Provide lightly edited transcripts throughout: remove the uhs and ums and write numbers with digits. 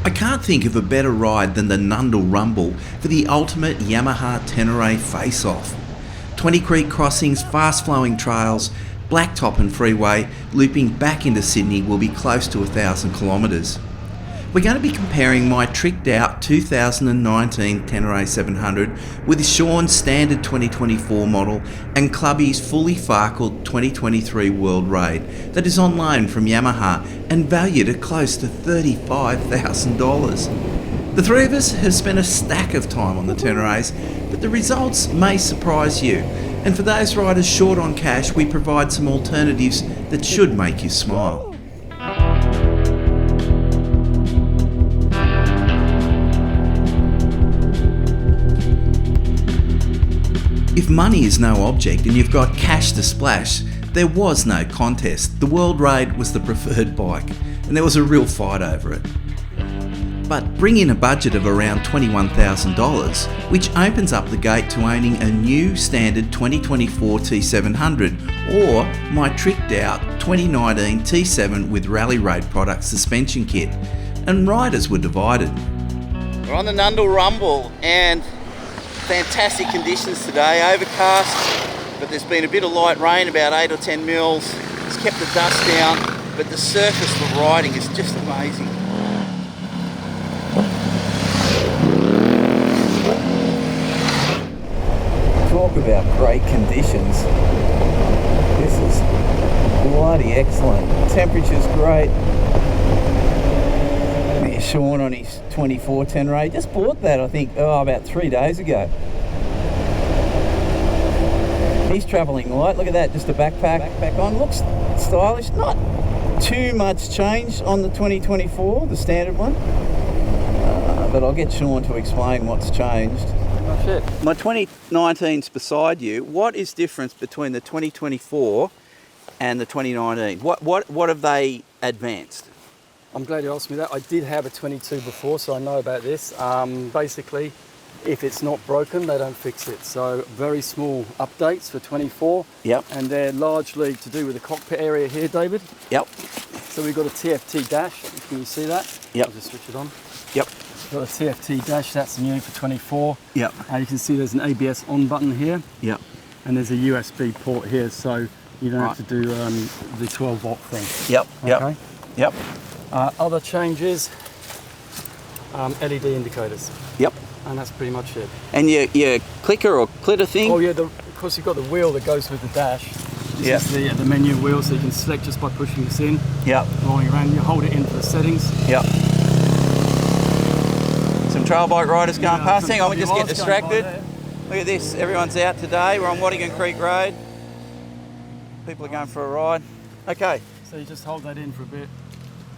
I can't think of a better ride than the Nundle Rumble for the ultimate Yamaha Tenere face-off. 20 creek crossings, fast-flowing trails, blacktop and freeway, looping back into Sydney will be close to 1,000 kilometres. We're going to be comparing my tricked out 2019 Tenere 700 with Sean's standard 2024 model and Clubby's fully farkled 2023 World Raid that is on loan from Yamaha and valued at close to $35,000. The three of us have spent a stack of time on the Teneres, but the results may surprise you. And for those riders short on cash, we provide some alternatives that should make you smile. If money is no object and you've got cash to splash, there was no contest. The World Raid was the preferred bike, and there was a real fight over it. But bring in a budget of around $21,000, which opens up the gate to owning a new standard 2024 T700 or my tricked out 2019 T7 with Rally Raid product suspension kit, and riders were divided. We're on the Nundle Rumble and fantastic conditions today, overcast, but there's been a bit of light rain, about 8 or 10 mils. It's kept the dust down, but the surface for riding is just amazing. Talk about great conditions. This is bloody excellent. Temperature's great. There's Sean on his 24 Tenere. Just bought that, I think, about 3 days ago. He's travelling light. Look at that, just a backpack back on. Looks stylish. Not too much change on the 2024, the standard one. But I'll get Sean to explain what's changed. Oh shit. My 2019's beside you. What is difference between the 2024 and the 2019? What have they advanced? I'm glad you asked me that. I did have a 22 before, so I know about this. Basically, if it's not broken, they don't fix it. So very small updates for 24. Yep. And they're largely to do with the cockpit area here, David. Yep. So we've got a TFT dash. Can you see that? Yep. I'll just switch it on. Yep. Got a TFT dash, that's new for 24. Yep. You can see there's an ABS on button here. Yep. And there's a USB port here, so you don't have to do the 12 volt thing. Yep. Okay. Yep. Other changes, LED indicators. Yep. And that's pretty much it. And your clicker or clitter thing? Oh yeah, of course you've got the wheel that goes with the dash. This is the menu wheel, so you can select just by pushing this in. Yep. Rolling around, you hold it in for the settings. Yep. Some trail bike riders going past. Hang on, we just get distracted. Look at this, everyone's out today. We're on Whopping Creek Road. People are going for a ride. Okay. So you just hold that in for a bit.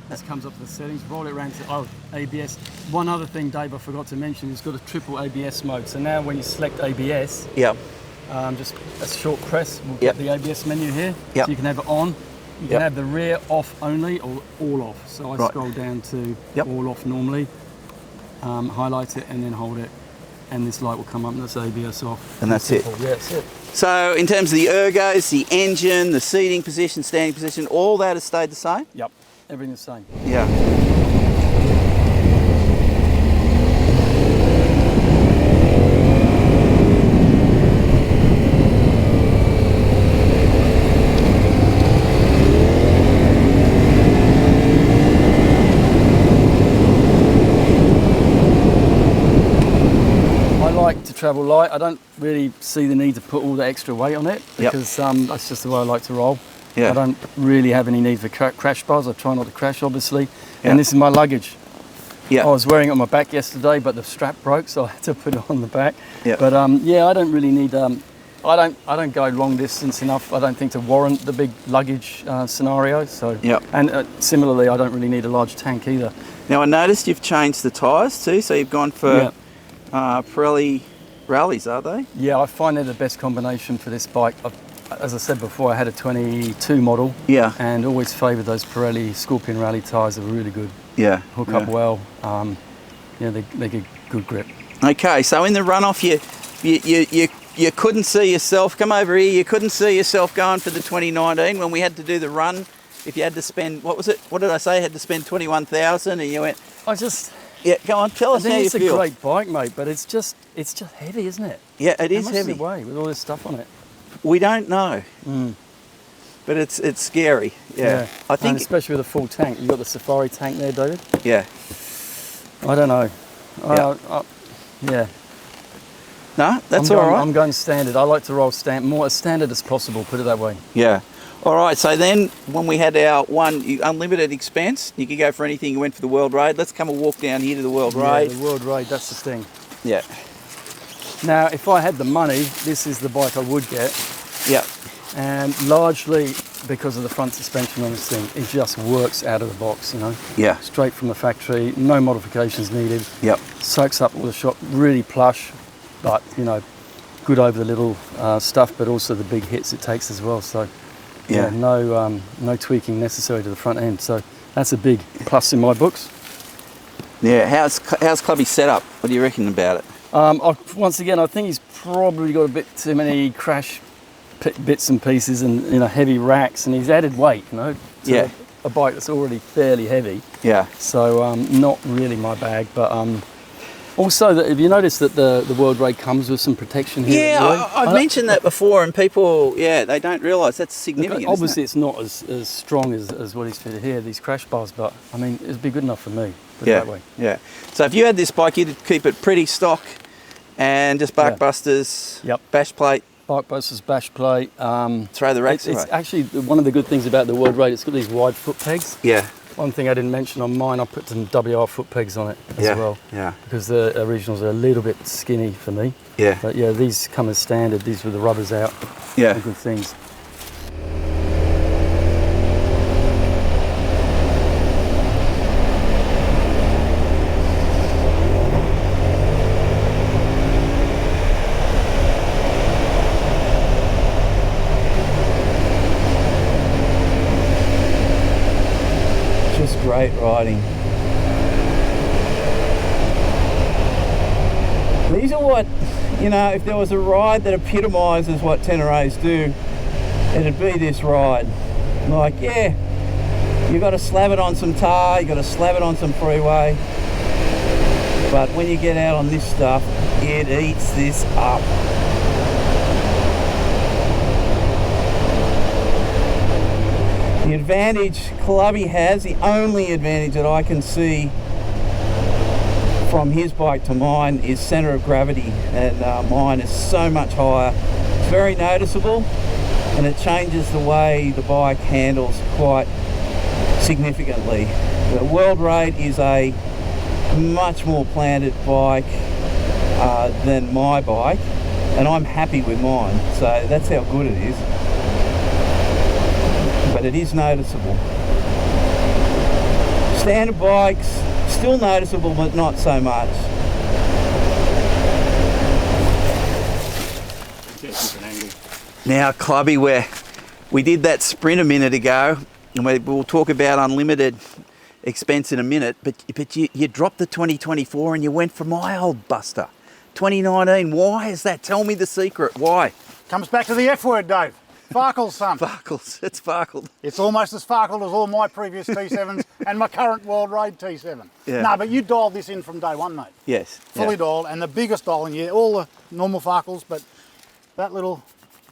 This comes up to the settings, roll it around to ABS. One other thing, Dave, I forgot to mention, it's got a triple ABS mode. So now when you select ABS, just a short press will get the ABS menu here. Yep. So you can have it on. You can have the rear off only or all off. So I scroll down to all off normally, highlight it and then hold it. And this light will come up and that's ABS off. And that's it. Yeah, that's it. So in terms of the ergos, the engine, the seating position, standing position, all that has stayed the same? Yep. Everything's the same. Yeah. I like to travel light. I don't really see the need to put all the extra weight on it because that's just the way I like to roll. Yeah. I don't really have any need for crash bars. I try not to crash, obviously. And this is my luggage. Yeah. I was wearing it on my back yesterday, but the strap broke, so I had to put it on the back. Yeah. But I don't really need. I don't go long distance enough. I don't think to warrant the big luggage scenario. So. Yeah. And similarly, I don't really need a large tank either. Now I noticed you've changed the tyres too, so you've gone for Pirelli rallies, are they? Yeah, I find they're the best combination for this bike. As I said before, I had a 22 model. Yeah. And always favoured those Pirelli Scorpion Rally tyres. They're really good. Yeah. Hook up well. They get good grip. Okay, so in the runoff, you couldn't see yourself. Come over here. You couldn't see yourself going for the 2019 when we had to do the run. If you had to spend, what was it? What did I say? Had to spend 21,000, and you went. I just Yeah, go on, tell us how you It's a feel. great bike, mate, but it's just heavy, isn't it? Yeah, it is How much heavy. Does it weigh with all this stuff on it? We don't know, but it's scary. Yeah, I think, and especially with a full tank. You've got the Safari tank there, David. yeah. I don't know. Yeah. No, that's all right. I'm going standard. I like to roll more as standard as possible. Put it that way. Yeah. All right. So then, when we had our unlimited expense, you could go for anything. You went for the World Raid. Let's come and walk down here to the World Raid. Yeah, the World Raid. That's the thing. Yeah. Now, if I had the money, this is the bike I would get. Yeah. And largely because of the front suspension on this thing, it just works out of the box, you know. Yeah. Straight from the factory, no modifications needed. Yep. Soaks up all the shop, really plush, but you know, good over the little stuff, but also the big hits it takes as well. So, yeah, no tweaking necessary to the front end. So that's a big plus in my books. Yeah. How's Clubby set up? What do you reckon about it? Once again, I think he's probably got a bit too many crash bits and pieces and heavy racks, and he's added weight, to a bike that's already fairly heavy. Yeah. So not really my bag, but also have you noticed that the World Raid comes with some protection here? Yeah, I've mentioned that before, and people, they don't realise that's significant. Obviously, it's not as strong as what he's fitted here, these crash bars, but I mean, it'd be good enough for me. Put it that way. Yeah. So if you had this bike, you'd keep it pretty stock, and just bark busters, bash plate. Bike busters, bash plate. Throw the racks away. It's actually one of the good things about the World Raid. It's got these wide foot pegs. Yeah. One thing I didn't mention on mine, I put some WR foot pegs on it as well. Yeah. Because the originals are a little bit skinny for me. Yeah. But yeah, these come as standard. These with the rubbers out. Yeah. They're good things. Great riding. These are what, if there was a ride that epitomises what Teneres do, it'd be this ride. Like, you got to slab it on some tar, you got to slab it on some freeway, but when you get out on this stuff, it eats this up. The advantage Clubby has, the only advantage that I can see from his bike to mine, is centre of gravity, and mine is so much higher. It's very noticeable, and it changes the way the bike handles quite significantly. The World Raid is a much more planted bike than my bike, and I'm happy with mine, so that's how good it is. But it is noticeable. Standard bikes, still noticeable, but not so much. Now, Clubby, we did that sprint a minute ago, and we'll talk about unlimited expense in a minute, but you dropped the 2024 and you went for my old buster. 2019, why is that? Tell me the secret, why? Comes back to the F word, Dave. Farkled, son. Farkled, it's farkled. It's almost as farkled as all my previous T7s and my current World Raid T7. Yeah. No, but you dialed this in from day one, mate. Yes. Fully dialed, and the biggest dial in here, all the normal farkles, but that little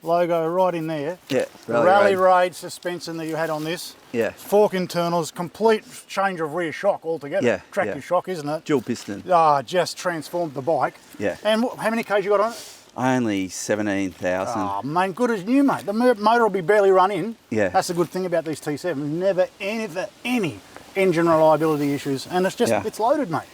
logo right in there. Yeah. The Rally Raid suspension that you had on this. Yeah. Fork internals, complete change of rear shock altogether. Yeah. Tractive shock, isn't it? Dual piston. Just transformed the bike. Yeah. And how many Ks you got on it? Only 17,000. Oh, mate, good as new, mate. The motor will be barely run in. Yeah. That's the good thing about these T7s. Never any engine reliability issues. And it's just, it's loaded, mate.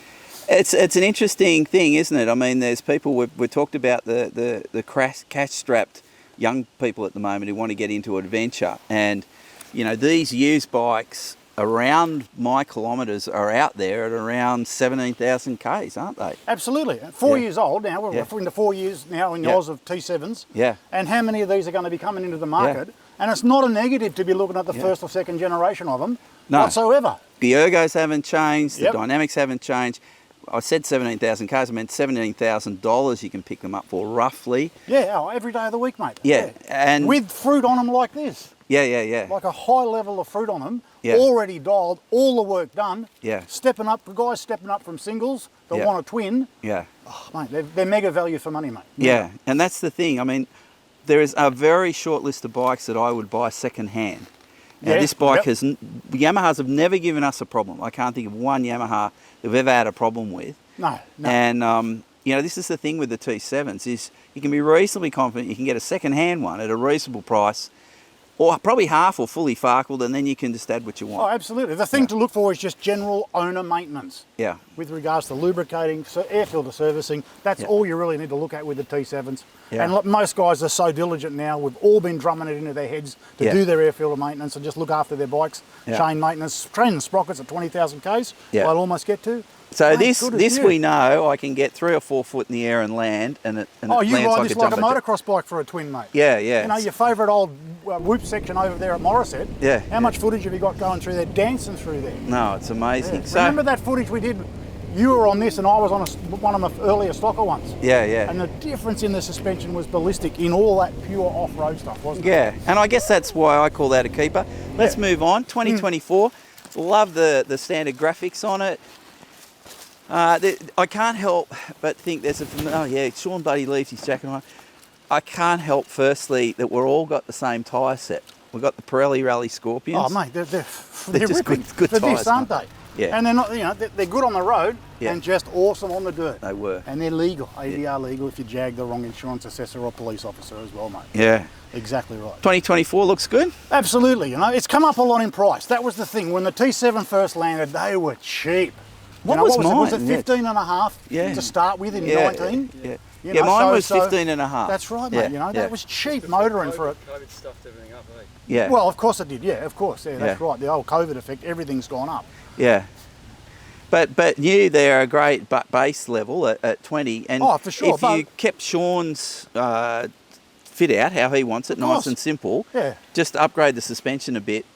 It's an interesting thing, isn't it? I mean, there's people, we talked about the cash-strapped young people at the moment who want to get into adventure. And, these used bikes around my kilometres are out there at around 17,000 Ks, aren't they? Absolutely. 4 years old now. We're into 4 years now in yours of T7s. Yeah. And how many of these are going to be coming into the market? Yeah. And it's not a negative to be looking at the first or second generation of them whatsoever. The ergos haven't changed, the dynamics haven't changed. I said 17,000 Ks, I meant $17,000 you can pick them up for, roughly. Yeah, every day of the week, mate. Yeah, and with fruit on them like this. Yeah. Like a high level of fruit on them, Yeah. already dialed, all the work done. Yeah. Stepping up, guys stepping up from singles that Yeah. want a twin. Yeah. Oh, mate, they're mega value for money, mate. Yeah, and that's the thing. I mean, there is a very short list of bikes that I would buy second hand. Now, Yeah, this bike yep. Yamahas have never given us a problem. I can't think of one Yamaha that we've ever had a problem with. No. And, you know, this is the thing with the T7s is you can be reasonably confident you can get a second-hand one at a reasonable price, or probably half or fully farkled, and then you can just add what you Oh, want. absolutely. The thing to look for is just general owner maintenance. Yeah. With regards to lubricating, air filter servicing, that's Yeah. all you really need to look at with the T7s. Yeah. And look, most guys are so diligent now. We've all been drumming it into their heads to Yeah. do their air filter maintenance and just look after their bikes. Yeah. Chain maintenance, chain and sprockets at 20,000 Ks, Yeah. I'll almost get to. So Mate, this good as this new. we know I can get 3 or 4 foot in the air and land, and it Oh, you lands ride like this a like a jumbo jet. motocross bike for a twin, mate. Yeah. You know, your favourite old whoop section over there at Morisset. Yeah, How much footage have you got going through there, dancing through there? No, it's amazing. Yeah. So Remember that footage we did? You were on this and I was on one of the earlier stocker ones. Yeah. And the difference in the suspension was ballistic in all that pure off-road stuff, wasn't it? Yeah, and I guess that's why I call that a keeper. Let's move on. 2024. Love the standard graphics on it. I can't help but think there's Sean Buddy leaves his jacket on. I can't help, firstly, that we're all got the same tyre set. We've got the Pirelli Rally Scorpions. Oh, mate, they're just ripping good for tyres, this, aren't mate. they? Yeah. And they're not, you know, they're good on the road Yeah. and just awesome on the dirt. They were. And they're legal, ADR legal if you jag the wrong insurance assessor or police officer as well, mate. Yeah. Exactly right. 2024 looks good. Absolutely, you know, it's come up a lot in price. That was the thing. When the T7 first landed, they were cheap. What You know, was it? Was it mine? 15 and a half Yeah. to start with in Yeah, 19? yeah. You Yeah, know, mine was so 15 and a half. That's right, mate. Yeah, You know, yeah. that was cheap motoring for it. COVID stuffed everything up, eh? Yeah. Well, of course it did. Yeah, of course. Yeah, that's Yeah. right. The old COVID effect, everything's gone up. Yeah. But new, they're a great base level at 20. And Oh, for sure, if you kept Sean's fit out how he wants it, nice course. and simple, Yeah. just upgrade the suspension a bit.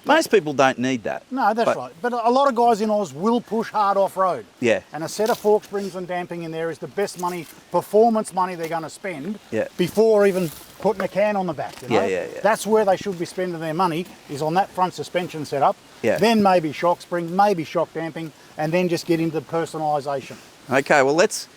Most people don't need that. No, that's right. But a lot of guys in Oz will push hard off-road. Yeah. And a set of fork springs and damping in there is the best money, performance money they're going to spend Yeah. before even putting a can on the back. You know? Yeah. That's where they should be spending their money, is on that front suspension setup. Yeah. Then maybe shock springs, maybe shock damping, and then just get into personalisation. Okay, well, let's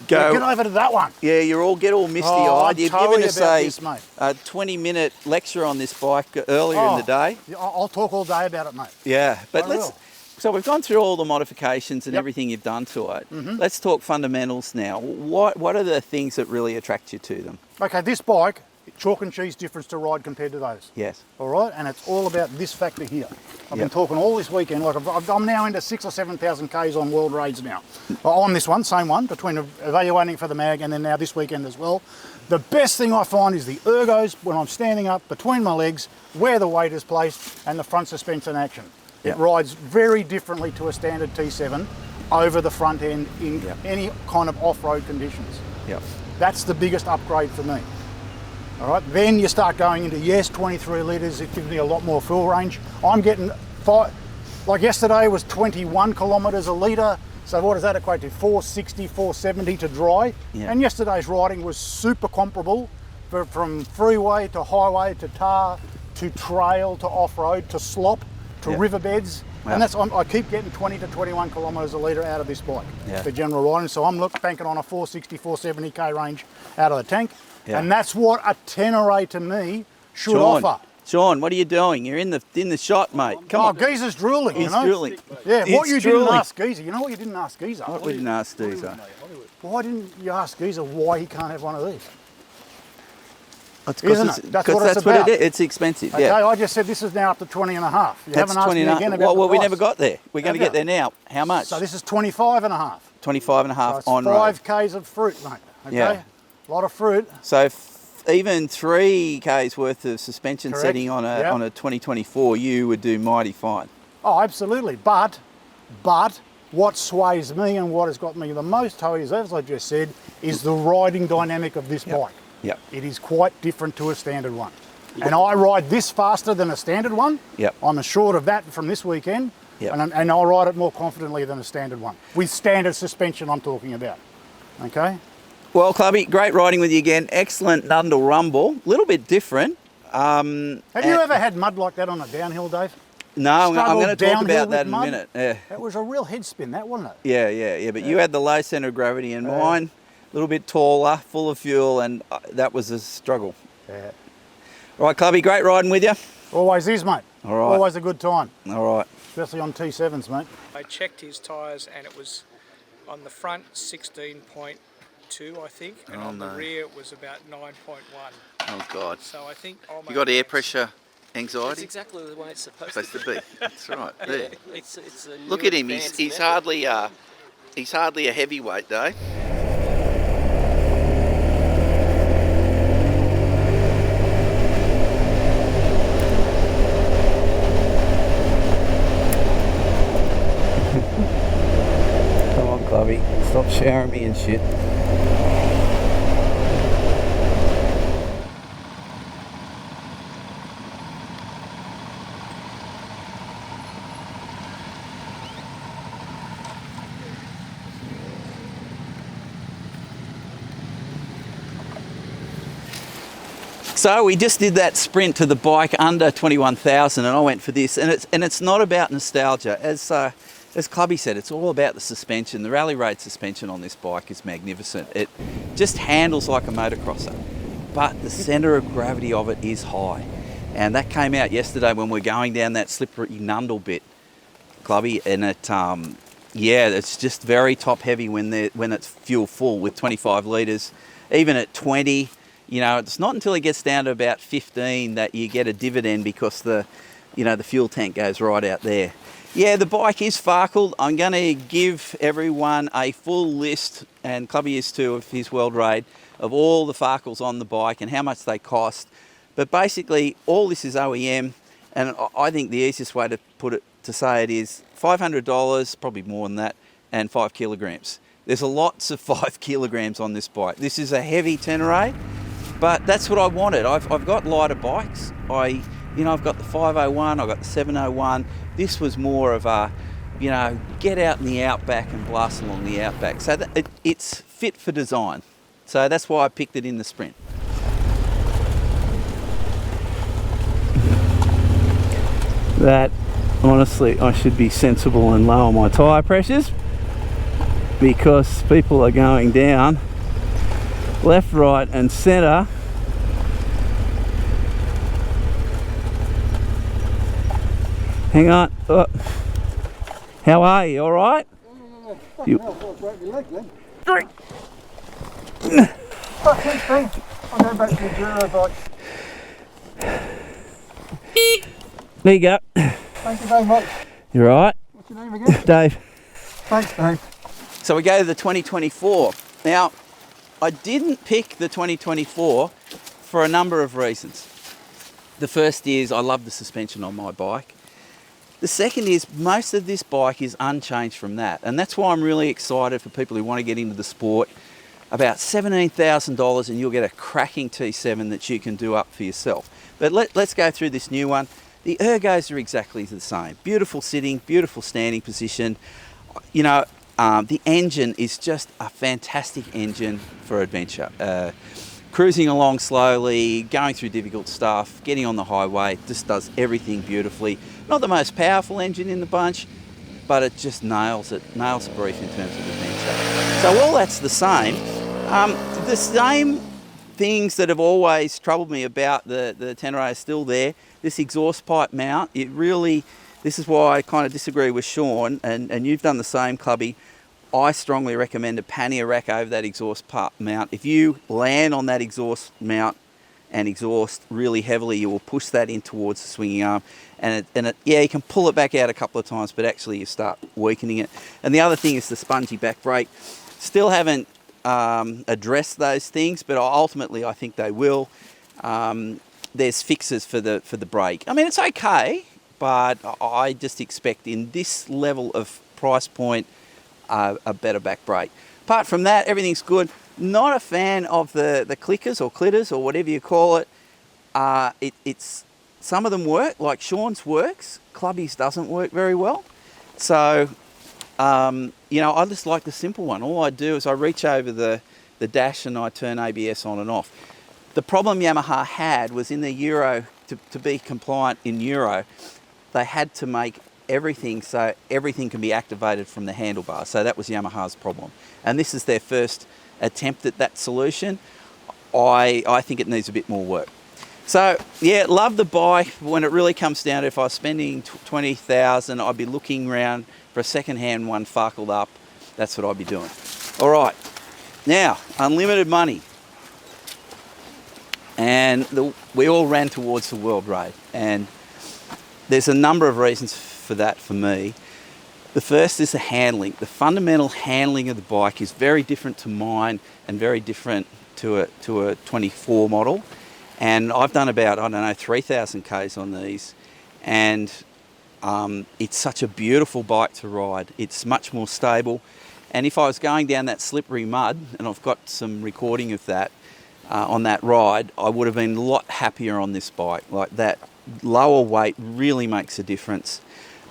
go. Get over to that one. Yeah, get all misty-eyed. I'll You've tell given you us about this, mate. a 20-minute lecture on this bike earlier in the day. I'll talk all day about it, mate. Yeah, but I let's. will. So we've gone through all the modifications and Yep. everything you've done to it. Let's talk fundamentals now. What are the things that really attract you to them? Okay, this bike, chalk and cheese difference to ride compared to those. Yes. All right, and it's all about this factor here. I've been Yep. talking all this weekend. Like I'm now into 6,000 or 7,000 Ks on World Raids now. On this one, same one, between evaluating for the mag and then now this weekend as well. The best thing I find is the ergos when I'm standing up between my legs, where the weight is placed, and the front suspension action. Yep. It rides very differently to a standard T7 over the front end in Yep. any kind of off-road conditions. Yep. That's the biggest upgrade for me. All right, then you start going into, yes, 23 litres, it gives me a lot more fuel range. I'm getting, like yesterday was 21 kilometres a litre, so what does that equate to? 460, 470 to dry. Yeah. And yesterday's riding was super comparable from freeway to highway to tar to trail to off-road to slop to Yeah. riverbeds. Wow. And I keep getting 20 to 21 kilometres a litre out of this bike Yeah. for general riding. So I'm banking on a 460, 470 K range out of the tank. Yeah. And that's what a Tenere to me should offer. Sean, what are you doing? You're in the shot, mate. Come on. Geezer's drooling, He's you know? drooling. Yeah, He's what you drooling. didn't ask Geezer, you know what you didn't ask Geezer? What we didn't ask Deezer. Why didn't you ask Geezer why he can't have one of these? That's Isn't it? That's what it's about. it is. It's expensive, Okay, yeah. I just said this is now up to 20 and a half. You That's haven't asked 20 me and a again half. about Well, the we price. never got there. We're going to Have get you? there now. How much? So this is 25 and a half. 25 and a So half it's on 5 road. Ks of fruit, mate. Okay? Yeah. A lot of fruit. So even 3 Ks worth of suspension Correct. setting on Yep. a 2024, you would do mighty fine. Oh, absolutely. But what sways me and what has got me the most, Toey, as I just said, is the riding dynamic of this bike. Yep. It is quite different to a standard one. And I ride this faster than a standard one. Yep. I'm assured of that from this weekend. Yep. And I'll ride it more confidently than a standard one. With standard suspension I'm talking about. Okay? Well, Clubby, great riding with you again. Excellent Nundle Rumble. A little bit different. Have you ever had mud like that on a downhill, Dave? No, I'm going to talk downhill about that in a mud? minute. Yeah. That was a real head spin, that, wasn't it? Yeah. But you had the low centre of gravity, and mine a little bit taller, full of fuel, and that was a struggle. Yeah. All right, Clubby, great riding with you. Always is, mate. All right. Always a good time. All right. Especially on T7s, mate. I checked his tyres and it was on the front 16.2, I think, and on the rear it was about 9.1. Oh God. So I think You got air pressure anxiety? That's exactly the way it's supposed to be. That's right. There. It's a Look new at him. advanced He's method. hardly a heavyweight, Dave. Come on, Clubby. Stop showering me and shit. So we just did that sprint to the bike under 21,000, and I went for this. And it's not about nostalgia, as Clubby said. It's all about the suspension. The Rally Raid suspension on this bike is magnificent. It just handles like a motocrosser, but the centre of gravity of it is high, and that came out yesterday when we're going down that slippery Nundle bit, Clubby, and it's just very top heavy when it's fuel full with 25 litres, even at 20. You know, it's not until it gets down to about 15 that you get a dividend, because the fuel tank goes right out there. Yeah, the bike is farkled. I'm going to give everyone a full list, and Clubby is too, of his World Raid, of all the farkles on the bike and how much they cost. But basically, all this is OEM, and I think the easiest way to say it is $500, probably more than that, and 5 kilograms. There's lots of 5 kilograms on this bike. This is a heavy Tenere, but that's what I wanted. I've got lighter bikes. I've got the 501, I've got the 701. This was more of a, get out in the outback and blast along the outback. So it's fit for design. So that's why I picked it in the sprint. That, honestly, I should be sensible and lower my tyre pressures, because people are going down left, right and centre. Hang on. How are you? All right? You... I'm going back to the Enduro bike. There you go. Thank you very much. You're all right? What's your name again? Dave. Thanks, Dave. So we go to the 2024. Now, I didn't pick the 2024 for a number of reasons. The first is I love the suspension on my bike. The second is most of this bike is unchanged from that, and that's why I'm really excited for people who want to get into the sport. About $17,000 and you'll get a cracking T7 that you can do up for yourself. But let's go through this new one. The ergos are exactly the same. Beautiful sitting, beautiful standing position. The engine is just a fantastic engine for adventure. Cruising along slowly, going through difficult stuff, getting on the highway, just does everything beautifully. Not the most powerful engine in the bunch, but it just nails the brief in terms of adventure. So all that's the same. The same things that have always troubled me about the Tenere are still there. This exhaust pipe mount, this is why I kind of disagree with Sean, and you've done the same, Clubby. I strongly recommend a pannier rack over that exhaust pipe mount. If you land on that exhaust mount and exhaust really heavily, you will push that in towards the swinging arm, and you can pull it back out a couple of times, but actually you start weakening it. And the other thing is the spongy back brake. Still haven't addressed those things, but ultimately I think they will. There's fixes for the brake. I mean, it's okay, but I just expect in this level of price point a better back brake. Apart from that, everything's good. Not a fan of the clickers or clitters or whatever you call it. It's some of them work, like Sean's works. Clubby's doesn't work very well. So, you know, I just like the simple one. All I do is I reach over the dash and I turn ABS on and off. The problem Yamaha had was in the Euro, to be compliant in Euro, they had to make everything so everything can be activated from the handlebar. So that was Yamaha's problem. And this is their first attempt at that solution. I think it needs a bit more work. So yeah, love the bike. When it really comes down to, if I was spending 20,000, I'd be looking around for a second-hand one farkled up. That's what I'd be doing. All right, now unlimited money, and we all ran towards the World Raid, and there's a number of reasons for that for me. The first is the handling. The fundamental handling of the bike is very different to mine and very different to a 24 model. And I've done about, I don't know, 3,000 Ks on these. And it's such a beautiful bike to ride. It's much more stable. And if I was going down that slippery mud, and I've got some recording of that on that ride, I would have been a lot happier on this bike. Like, that lower weight really makes a difference.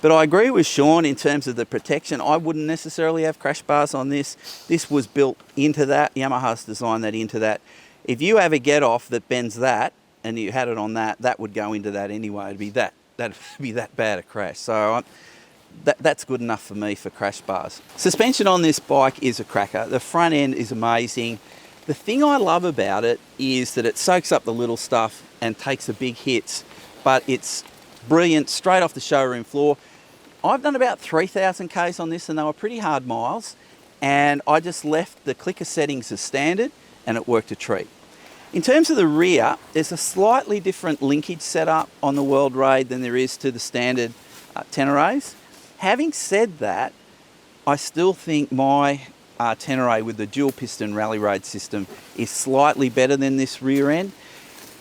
But I agree with Sean in terms of the protection. I wouldn't necessarily have crash bars on this. This was built into that. Yamaha's designed that into that. If you have a get off that bends that, and you had it on that, that would go into that anyway. That'd be that bad a crash. So that's good enough for me for crash bars. Suspension on this bike is a cracker. The front end is amazing. The thing I love about it is that it soaks up the little stuff and takes the big hits, but it's brilliant straight off the showroom floor. I've done about 3,000 Ks on this, and they were pretty hard miles, and I just left the clicker settings as standard, and it worked a treat. In terms of the rear, there's a slightly different linkage setup on the World Raid than there is to the standard Teneres. Having said that, I still think my Tenere with the dual piston rally raid system is slightly better than this rear end.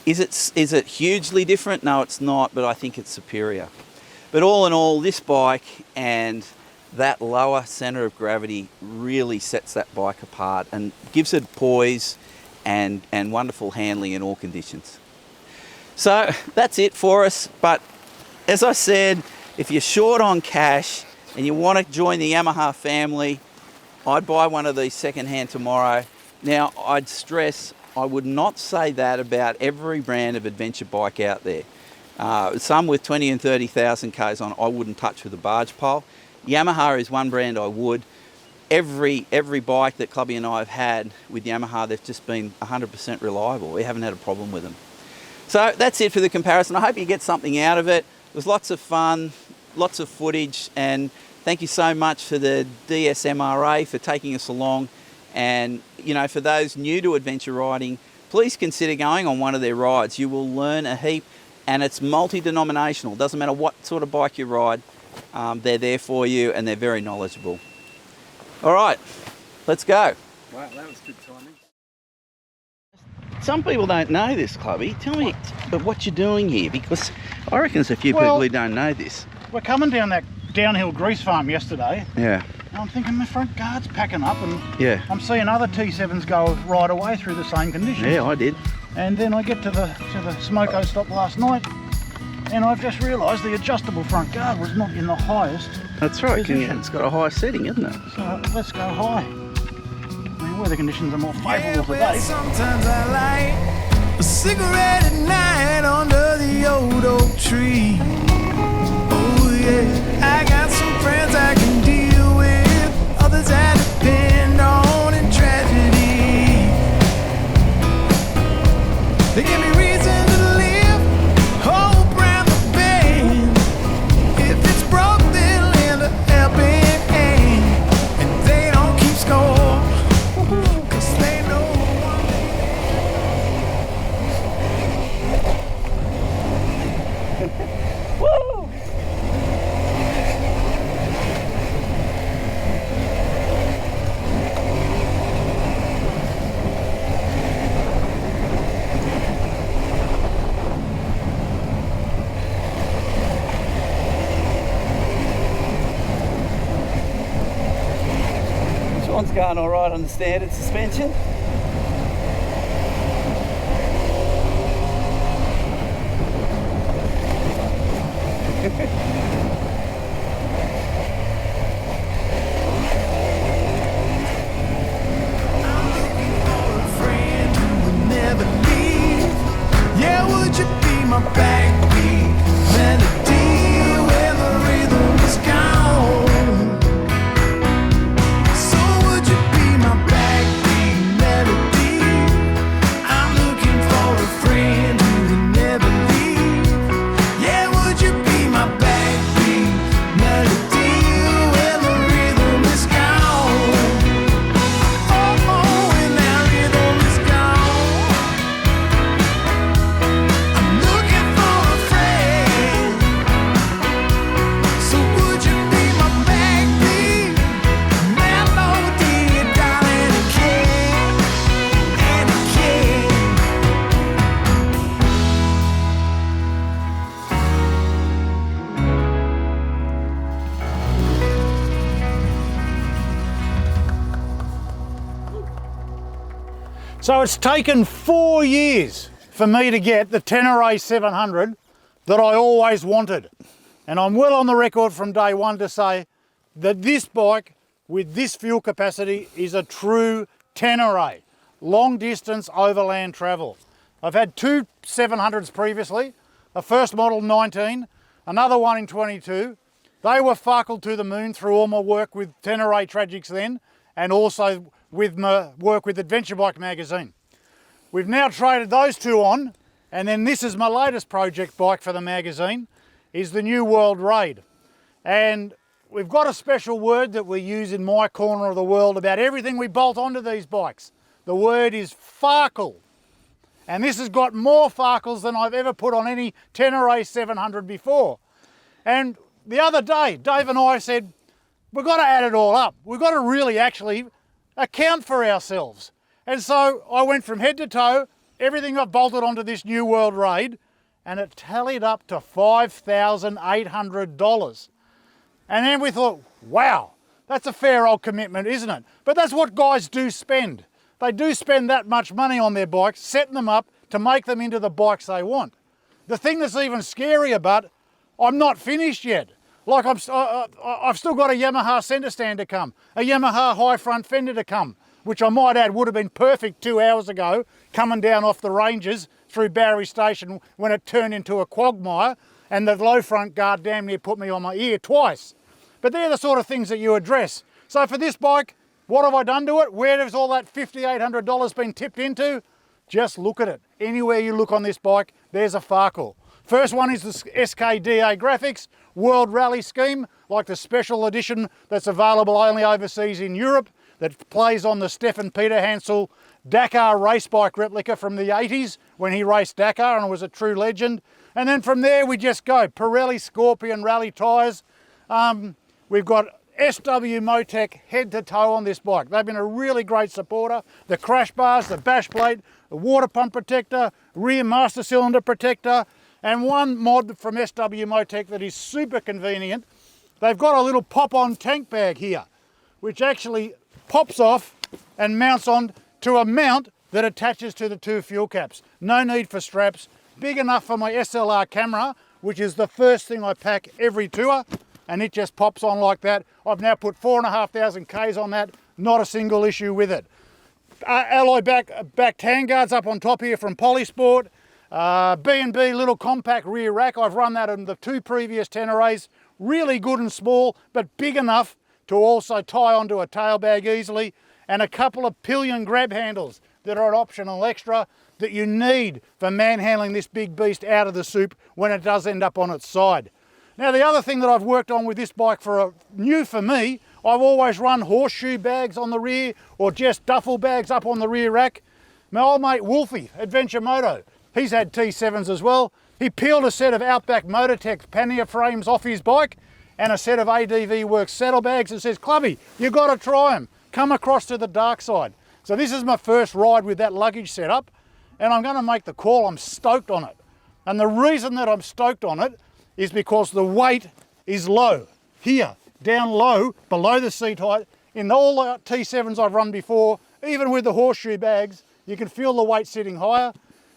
Is it hugely different? No, it's not, but I think it's superior. But all in all, this bike and that lower centre of gravity really sets that bike apart and gives it poise and wonderful handling in all conditions. So that's it for us. But as I said, if you're short on cash and you want to join the Yamaha family, I'd buy one of these second-hand tomorrow. Now, I'd stress, I would not say that about every brand of adventure bike out there. Some with 20 and 30,000 Ks on, I wouldn't touch with a barge pole. Yamaha is one brand I would. Every bike that Clubby and I have had with Yamaha, they've just been 100% reliable. We haven't had a problem with them. So that's it for the comparison. I hope you get something out of it. It was lots of fun, lots of footage, and thank you so much for the DSMRA for taking us along. And, you know, for those new to adventure riding, please consider going on one of their rides. You will learn a heap, and it's multi-denominational. Doesn't matter what sort of bike you ride, they're there for you, and they're very knowledgeable. All right, let's go. Wow, that was good timing. Some people don't know this, Clubby. Tell me but what you're doing here, because I reckon there's a few people who don't know this. We're coming down that downhill grease farm yesterday. Yeah. And I'm thinking my front guard's packing up, and yeah, I'm seeing other T7s go right away through the same conditions. Yeah, I did. And then I get to the Smoko stop last night, and I've just realised the adjustable front guard was not in the highest. That's right. position. It's got a high setting, isn't it? So let's go high. I mean, weather conditions are more favourable today. Sometimes I light a cigarette at night under the old oak tree. Oh yeah, I got some friends I can deal with, others I depend on in tragedy. They give me reason to live, hope round the bend. If it's broke, they'll lend a helping hand, and they don't keep score, 'cause they know one day. Woo! Sean's going all right on the standard suspension. So it's taken 4 years for me to get the Tenere 700 that I always wanted. And I'm well on the record from day one to say that this bike with this fuel capacity is a true Tenere, long distance overland travel. I've had two 700s previously, a first model 19, another one in 22. They were farkled to the moon through all my work with Tenere Tragics then, and also with my work with Adventure Bike magazine. We've now traded those two on, and then this is my latest project bike for the magazine, is the new World Raid. And we've got a special word that we use in my corner of the world about everything we bolt onto these bikes. The word is farkled. And this has got more farkles than I've ever put on any Tenere 700 before. And the other day, Dave and I said, we've got to add it all up. We've got to really actually account for ourselves. And so I went from head to toe, everything I've bolted onto this new World Raid, and it tallied up to $5,800. And then we thought, wow, that's a fair old commitment, isn't it? But that's what guys do spend. They do spend that much money on their bikes, setting them up to make them into the bikes they want. The thing that's even scarier, but I'm not finished yet. Like I've still got a Yamaha centre stand to come, a Yamaha high front fender to come, which I might add would have been perfect 2 hours ago, coming down off the ranges through Barry Station when it turned into a quagmire, and the low front guard damn near put me on my ear twice. But they're the sort of things that you address. So for this bike, what have I done to it? Where has all that $5,800 been tipped into? Just look at it. Anywhere you look on this bike, there's a farkle. First one is the SKDA graphics, World Rally scheme, like the special edition that's available only overseas in Europe, that plays on the Stefan Peter Hansel Dakar race bike replica from the 80s when he raced Dakar and was a true legend. And then from there we just go. Pirelli Scorpion rally tyres. We've got SW Motec head to toe on this bike. They've been a really great supporter. The crash bars, the bash plate, the water pump protector, rear master cylinder protector, and one mod from SW Motec that is super convenient. They've got a little pop-on tank bag here, which actually pops off and mounts on to a mount that attaches to the two fuel caps. No need for straps. Big enough for my SLR camera, which is the first thing I pack every tour, and it just pops on like that. I've now put 4,500 Ks on that, not a single issue with it. Alloy back handguards up on top here from Polysport. B&B little compact rear rack. I've run that in the two previous Teneres. Really good and small, but big enough to also tie onto a tail bag easily. And a couple of pillion grab handles that are an optional extra that you need for manhandling this big beast out of the soup when it does end up on its side. Now the other thing that I've worked on with this bike new for me, I've always run horseshoe bags on the rear or just duffel bags up on the rear rack. My old mate Wolfie, Adventure Moto, he's had T7s as well. He peeled a set of Outback Motortech pannier frames off his bike and a set of ADV Works saddlebags and says, Clubby, you've got to try them. Come across to the dark side. So this is my first ride with that luggage setup, and I'm going to make the call. I'm stoked on it. And the reason that I'm stoked on it is because the weight is low. Here, down low, below the seat height. In all the T7s I've run before, even with the horseshoe bags, you can feel the weight sitting higher.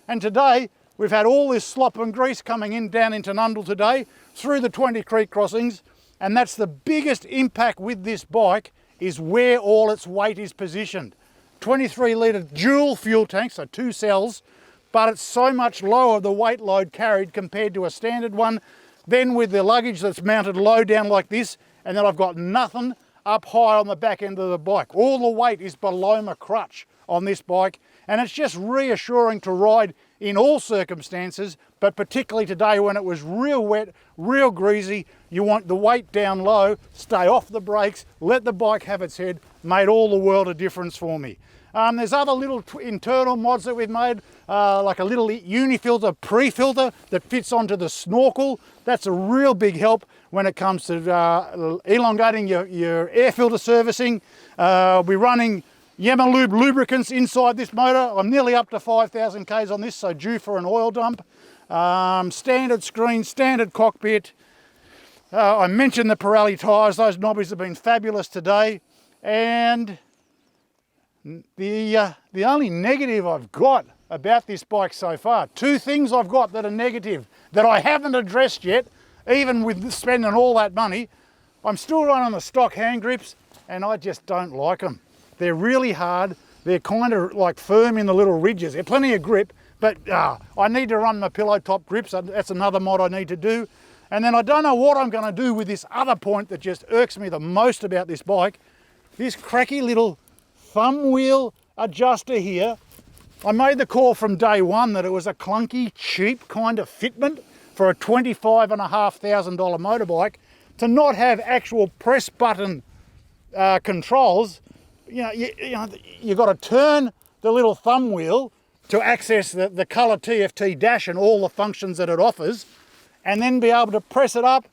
And today, we've had all this slop and grease coming in down into Nundle today, through the 20 creek crossings, and that's the biggest impact with this bike is where all its weight is positioned. 23 litre dual fuel tank, so 2 cells, but it's so much lower the weight load carried compared to a standard one. Then with the luggage that's mounted low down like this, and then I've got nothing up high on the back end of the bike. All the weight is below my crutch on this bike, and it's just reassuring to ride in all circumstances, but particularly today when it was real wet, real greasy. You want the weight down low, stay off the brakes, let the bike have its head. Made all the world of difference for me. There's other little internal mods that we've made, like a little unifilter pre-filter that fits onto the snorkel. That's a real big help when it comes to elongating your air filter servicing. We're running Yamalube lubricants inside this motor. I'm nearly up to 5,000 Ks on this, so due for an oil dump. Standard screen, standard cockpit. I mentioned the Pirelli tyres. Those knobbies have been fabulous today. And The only negative I've got about this bike so far, two things I've got that are negative that I haven't addressed yet, even with spending all that money. I'm still running the stock hand grips and I just don't like them. They're really hard. They're kind of like firm in the little ridges. They're plenty of grip, but I need to run my pillow top grips. That's another mod I need to do. And then I don't know what I'm going to do with this other point that just irks me the most about this bike. This cracky little thumb wheel adjuster here. I made the call from day one that it was a clunky, cheap kind of fitment for a $25,500 motorbike to not have actual press button controls. You got to turn the little thumb wheel to access the colour TFT dash and all the functions that it offers, and then be able to press it up.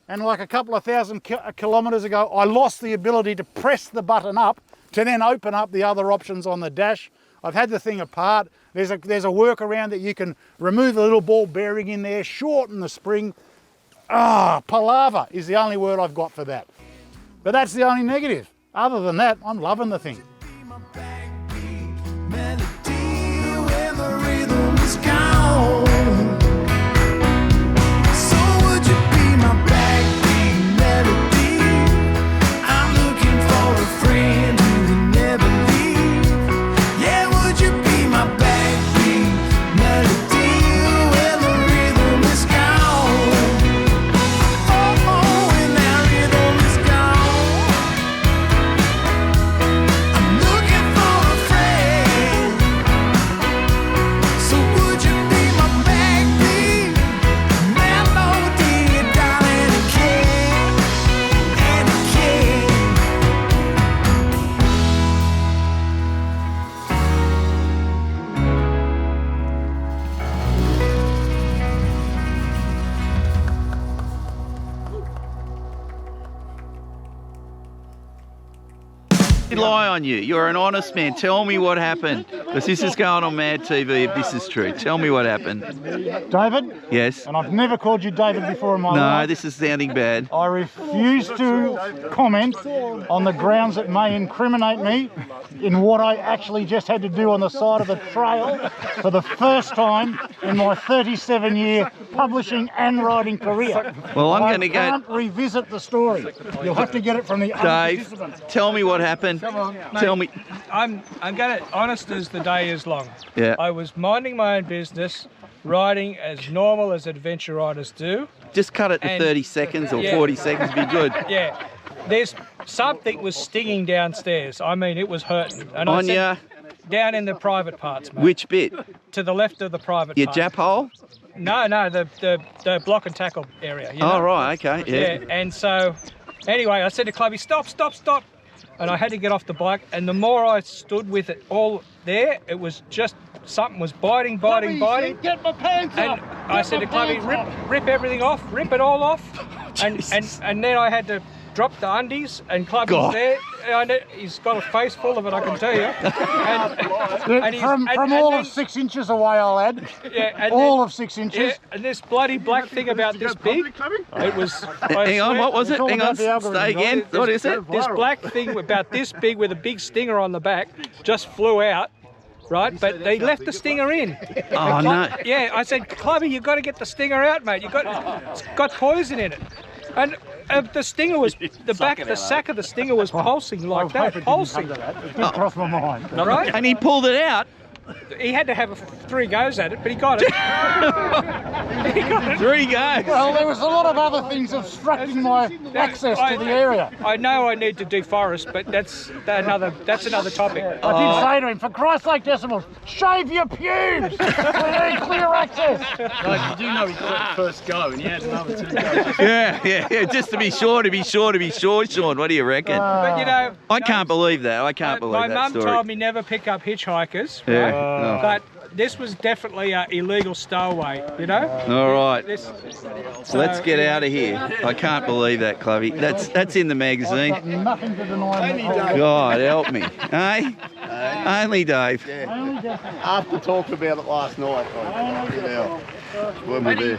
And like a couple of thousand kilometres ago, I lost the ability to press the button up to then open up the other options on the dash. I've had the thing apart. There's a workaround that you can remove the little ball bearing in there, shorten the spring. Palaver is the only word I've got for that. But that's the only negative. Other than that, I'm loving the thing. Lie on you. You're an honest man. Tell me what happened. Because this is going on Mad TV if this is true. Tell me what happened. David? Yes? And I've never called you David before in my life. No, this is sounding bad. I refuse to comment on the grounds that may incriminate me in what I actually just had to do on the side of the trail for the first time in my 37-year publishing and writing career. Well, I'm going to go... I can't revisit the story. You'll have to get it from the other Dave, participants. tell me what happened. Tell me. I'm going to honest as the day is long. Yeah. I was minding my own business, riding as normal as adventure riders do. Just cut it to 30 seconds or 40 seconds, be good. Yeah. There's something was stinging downstairs. I mean, it was hurting. And On ya? Down in the private parts, mate. Which bit? To the left of the private Your parts. jap hole? No, the block and tackle area. You know? Oh, right, okay, yeah. And so, anyway, I said to Clubby, stop. And I had to get off the bike, and the more I stood with it all there, it was just, something was biting. Get my pants and off! I said to Clubby, rip everything off, rip it all off. and then I had to drop the undies, and Clubby's there. I know, he's got a face full of it, I can tell you. From all of 6 inches away, I'll add. Yeah, all of 6 inches. Yeah, and this bloody black thing about this big, it was... Hang on, what was it? Hang on, the stay again. What is it? This black thing about this big with a big stinger on the back just flew out. Right, but they left the stinger in. Oh, no. Yeah, I said, Clubby, you've got to get the stinger out, mate. It's got poison in it. And the stinger was, the sack of the stinger was pulsing like that, pulsing. It didn't cross my mind. Right? And he pulled it out. He had to have 3 goes at it, but he got it. He got it. 3 goes. Well, there was a lot of other things obstructing my access to the area. I know I need to deforest, but that's another topic. I did say to him, for Christ's sake, Decimals, shave your pubes! We need clear access! Like, you do know he got it first go, and he had another 2 goes. Yeah, just to be sure, Sean. What do you reckon? But you know, I can't believe that. I can't believe that My story. mum told me never pick up hitchhikers. Yeah. Right? But this was definitely an illegal stowaway, you know? All right. So let's get out of here. I can't believe that, Clubby. That's in the magazine. I've got nothing to deny. God help me. Hey? Only Dave. After talking about it last night, when we were there.